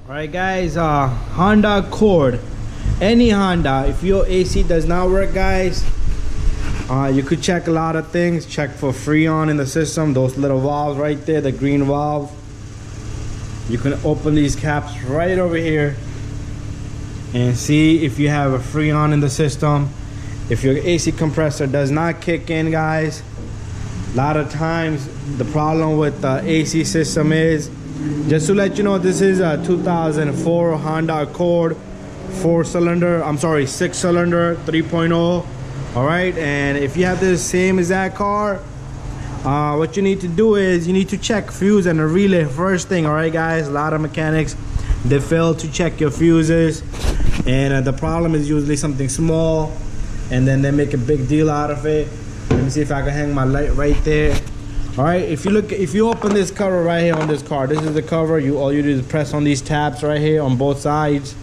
Alright guys, Honda Accord, any Honda, if your AC does not work guys, you could check a lot of things. Check for Freon in the system, those little valves right there, the green valve. You can open these caps right over here and see if you have a Freon in the system. If your AC compressor does not kick in guys, a lot of times the problem with the AC system is, just to let you know, this is a 2004 Honda Accord 6-cylinder 3.0. all right, and if you have the same exact car, what you need to do is you need to check fuse and the relay first thing. All right guys, a lot of mechanics, they fail to check your fuses, and the problem is usually something small and then they make a big deal out of it. Let me see if I can hang my light right there. All right, if you open this cover right here on this car, this is the cover. All you do is press on these tabs right here on both sides,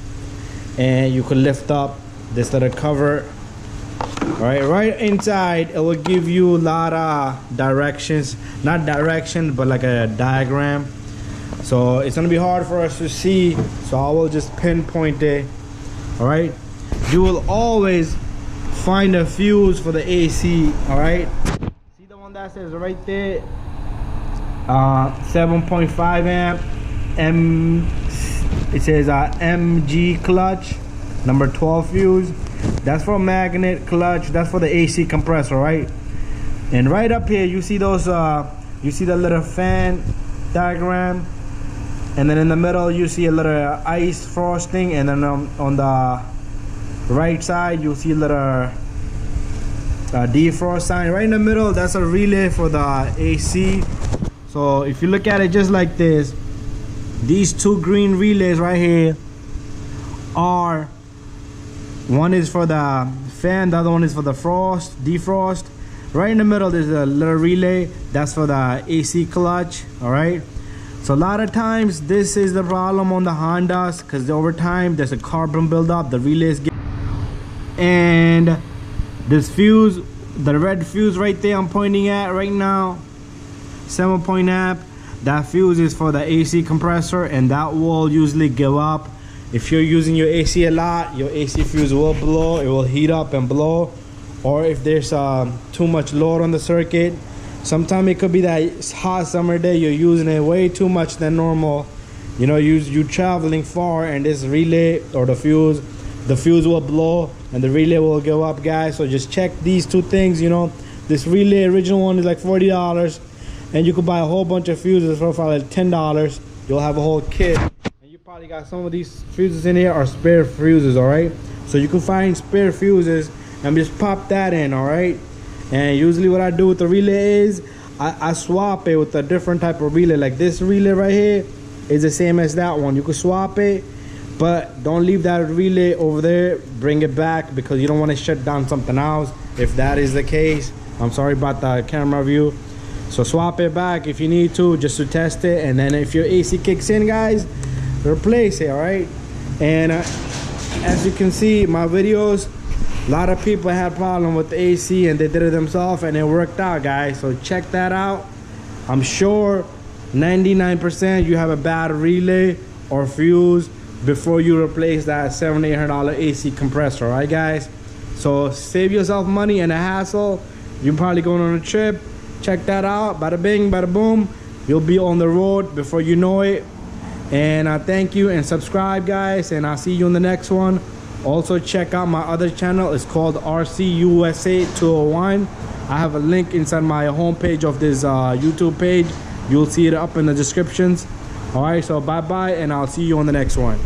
and you can lift up this little cover. All right, right inside it will give you a lot of directions, not direction but like a diagram, so it's gonna be hard for us to see, so I will just pinpoint it. All right, you will always find a fuse for the AC. All right, see the one that says right there 7.5 amp it says MG clutch number 12 fuse. That's for magnet clutch, that's for the AC compressor, right? And right up here you see those you see the little fan diagram, and then in the middle you see a little ice frosting, and then on the right side you'll see a little defrost sign. Right in the middle, that's a relay for the AC. So if you look at it just like this, these two green relays right here are, one is for the fan, the other one is for the defrost. Right in the middle there's a little relay, that's for the AC clutch. All right, so a lot of times this is the problem on the Hondas, because over time there's a carbon buildup, the relays get, and this fuse, the red fuse right there I'm pointing at right now, 7 amp, that fuse is for the AC compressor, and that will usually give up. If you're using your AC a lot, your AC fuse will blow, it will heat up and blow. Or if there's too much load on the circuit, sometimes it could be that hot summer day you're using it way too much than normal, you know, you traveling far, and this relay or the fuse will blow and the relay will go up guys. So just check these two things. You know, this relay original one is like $40, and you could buy a whole bunch of fuses for like $10. You'll have a whole kit, and you probably got some of these fuses in here are spare fuses. All right, so you can find spare fuses and just pop that in. All right, and usually what I do with the relay is I swap it with a different type of relay. Like this relay right here is the same as that one. You can swap it, but don't leave that relay over there, bring it back, because you don't want to shut down something else if that is the case. I'm sorry about the camera view. So swap it back if you need to, just to test it, and then if your AC kicks in guys, replace it. All right, and as you can see my videos, a lot of people had problem with the AC and they did it themselves and it worked out guys. So check that out. I'm sure 99% you have a bad relay or fuse before you replace that $700-800 AC compressor. All right guys, so save yourself money and a hassle. You're probably going on a trip, check that out, bada bing bada boom, you'll be on the road before you know it. And thank you, and subscribe guys, and I'll see you in the next one. Also check out my other channel, it's called RCUSA 201. I have a link inside my homepage of this YouTube page. You'll see it up in the descriptions. All right, so bye bye, and I'll see you on the next one.